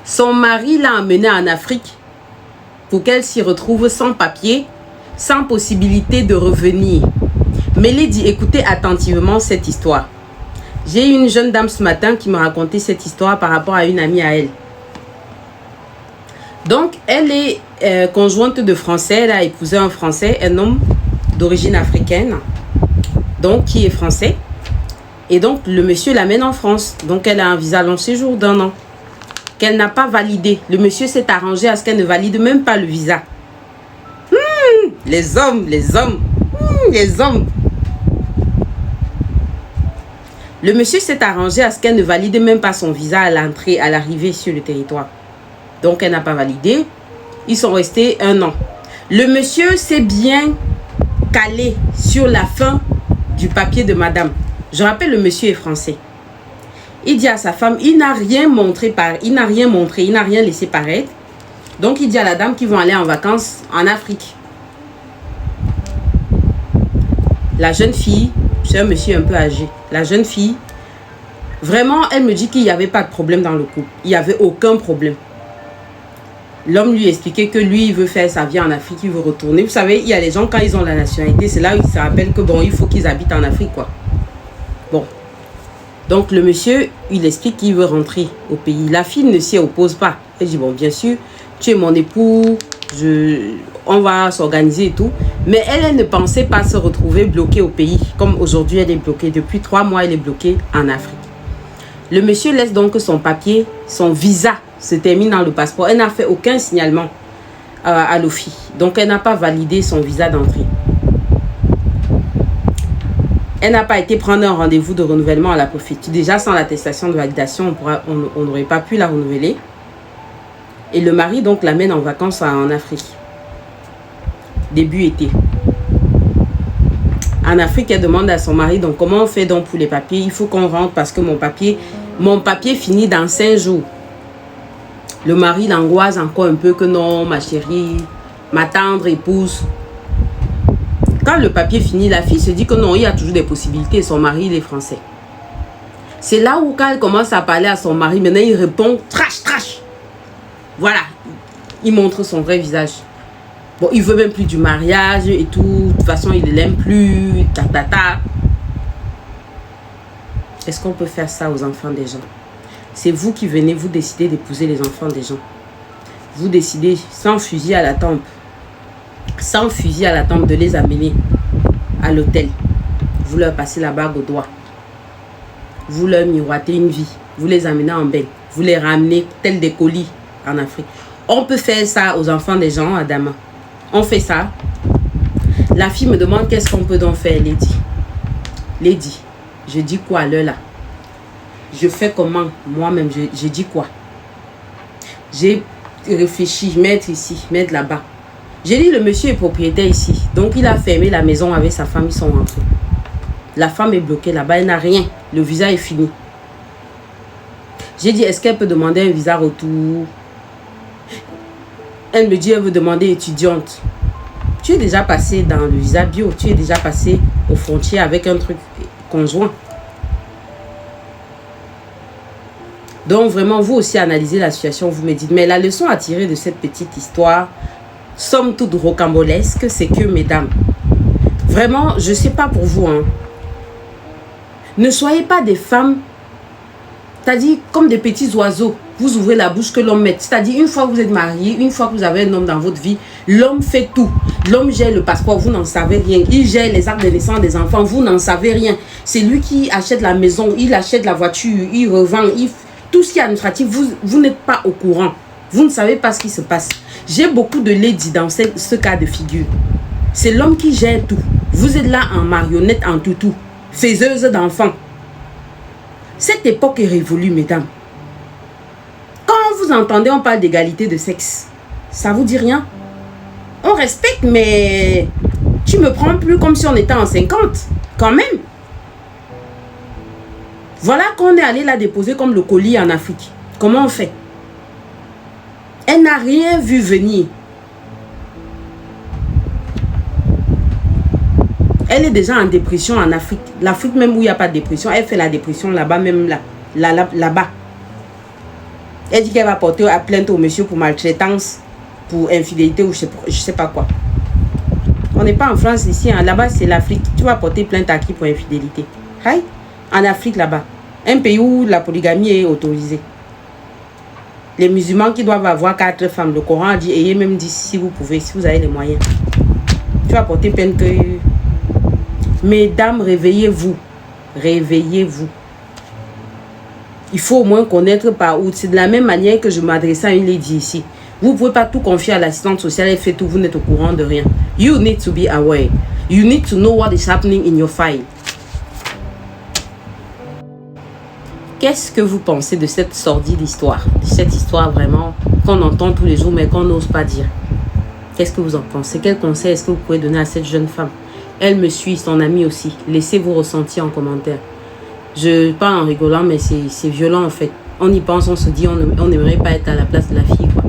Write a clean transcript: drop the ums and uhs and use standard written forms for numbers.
Son mari l'a emmenée en Afrique pour qu'elle s'y retrouve sans papier, sans possibilité de revenir. Mais Lady, écoutez attentivement cette histoire. J'ai eu une jeune dame ce matin qui m'a raconté cette histoire par rapport à une amie à elle. Donc, elle est conjointe de Français. Elle a épousé un Français, un homme d'origine africaine, donc qui est français. Et donc, le monsieur l'amène en France. Donc, elle a un visa long séjour d'1 an qu'elle n'a pas validé. Le monsieur s'est arrangé à ce qu'elle ne valide même pas le visa. Les hommes, les hommes, les hommes. Le monsieur s'est arrangé à ce qu'elle ne valide même pas son visa à l'entrée, à l'arrivée sur le territoire. Donc, elle n'a pas validé. Ils sont restés 1 an. Le monsieur s'est bien calé sur la fin du papier de madame. Je rappelle, le monsieur est français. Il dit à sa femme, il n'a rien montré, il n'a rien laissé paraître. Donc, il dit à la dame qu'ils vont aller en vacances en Afrique. La jeune fille, c'est un monsieur un peu âgé. La jeune fille, vraiment, elle me dit qu'il n'y avait pas de problème dans le couple. Il n'y avait aucun problème. L'homme lui expliquait que lui, il veut faire sa vie en Afrique, il veut retourner. Vous savez, il y a les gens, quand ils ont la nationalité, c'est là où ils se rappellent que bon, il faut qu'ils habitent en Afrique, quoi. Bon. Donc, le monsieur, il explique qu'il veut rentrer au pays. La fille ne s'y oppose pas. Elle dit, bon, bien sûr, tu es mon époux, on va s'organiser et tout. Mais elle ne pensait pas se retrouver bloquée au pays. Comme aujourd'hui, elle est bloquée. Depuis 3 mois, elle est bloquée en Afrique. Le monsieur laisse donc son papier, son visa se termine dans le passeport. Elle n'a fait aucun signalement à l'OFI. Donc, elle n'a pas validé son visa d'entrée. Elle n'a pas été prendre un rendez-vous de renouvellement à la préfecture. Déjà, sans l'attestation de validation, on n'aurait pas pu la renouveler. Et le mari, donc, l'amène en vacances en Afrique. Début été. En Afrique, elle demande à son mari, donc, comment on fait donc pour les papiers? Il faut qu'on rentre parce que mon papier finit dans 5 jours. Le mari l'angoisse encore un peu que non, ma chérie, ma tendre épouse. Quand le papier finit, la fille se dit que non, il y a toujours des possibilités. Son mari, il est français. C'est là où quand elle commence à parler à son mari, maintenant il répond trash, trash. Voilà, il montre son vrai visage. Bon, il veut même plus du mariage et tout. De toute façon, il ne l'aime plus. Ta, ta, ta. Est-ce qu'on peut faire ça aux enfants des gens? C'est vous qui venez, vous décidez d'épouser les enfants des gens. Vous décidez, sans fusil à la tempe, de les amener à l'hôtel. Vous leur passez la bague au doigt. Vous leur miroitez une vie. Vous les amenez en bain. Vous les ramenez tels des colis en Afrique. On peut faire ça aux enfants des gens, Adama. On fait ça. La fille me demande qu'est-ce qu'on peut donc faire, Lady. Lady, je dis quoi à l'heure là? Je fais comment? Moi-même, je dis quoi? J'ai réfléchi, mettre ici, mettre là-bas. J'ai dit, le monsieur est propriétaire ici. Donc, il a fermé la maison avec sa femme, ils sont rentrés. La femme est bloquée là-bas, elle n'a rien. Le visa est fini. J'ai dit, est-ce qu'elle peut demander un visa retour? Elle me dit, elle veut demander étudiante. Tu es déjà passé dans le visa bio. Tu es déjà passé aux frontières avec un truc conjoint. Donc, vraiment, vous aussi analysez la situation. Vous me dites, mais la leçon à tirer de cette petite histoire, somme toute rocambolesque, c'est que, mesdames, vraiment, je ne sais pas pour vous, hein, ne soyez pas des femmes, c'est-à-dire comme des petits oiseaux. Vous ouvrez la bouche que l'homme met. C'est-à-dire, une fois que vous êtes marié, une fois que vous avez un homme dans votre vie, l'homme fait tout. L'homme gère le passeport, vous n'en savez rien. Il gère les actes de naissance des enfants, vous n'en savez rien. C'est lui qui achète la maison, il achète la voiture, il revend, tout ce qui est administratif, vous n'êtes pas au courant. Vous ne savez pas ce qui se passe. J'ai beaucoup de ladies dans ce cas de figure. C'est l'homme qui gère tout. Vous êtes là en marionnette, en toutou, faiseuse d'enfants. Cette époque est révolue, mesdames. Quand vous entendez, on parle d'égalité de sexe. Ça vous dit rien? On respecte, mais tu me prends plus comme si on était en 50. Quand même. Voilà qu'on est allé la déposer comme le colis en Afrique. Comment on fait? Elle n'a rien vu venir. Elle est déjà en dépression en Afrique. L'Afrique même où il n'y a pas de dépression, elle fait la dépression là-bas, même là-bas. Elle dit qu'elle va porter à plainte au monsieur pour maltraitance, pour infidélité ou je sais pas quoi. On n'est pas en France ici, hein. Là-bas c'est l'Afrique. Tu vas porter plainte à qui pour infidélité? Aïe, en Afrique là-bas. Un pays où la polygamie est autorisée. Les musulmans qui doivent avoir 4 femmes, le Coran dit, ayez même dit si vous pouvez, si vous avez les moyens. Tu vas porter plainte que... Mesdames, réveillez-vous. Réveillez-vous. Il faut au moins connaître par où. C'est de la même manière que je m'adressais à une lady ici. Vous ne pouvez pas tout confier à l'assistante sociale, elle fait tout, vous n'êtes au courant de rien. You need to be aware. You need to know what is happening in your file. Qu'est-ce que vous pensez de cette sordide histoire? De cette histoire vraiment qu'on entend tous les jours mais qu'on n'ose pas dire. Qu'est-ce que vous en pensez? Quel conseil est-ce que vous pouvez donner à cette jeune femme? Elle me suit, son amie aussi. Laissez vos ressentis en commentaire. Je parle en rigolant mais c'est violent en fait. On y pense, on se dit on n'aimerait pas être à la place de la fille quoi.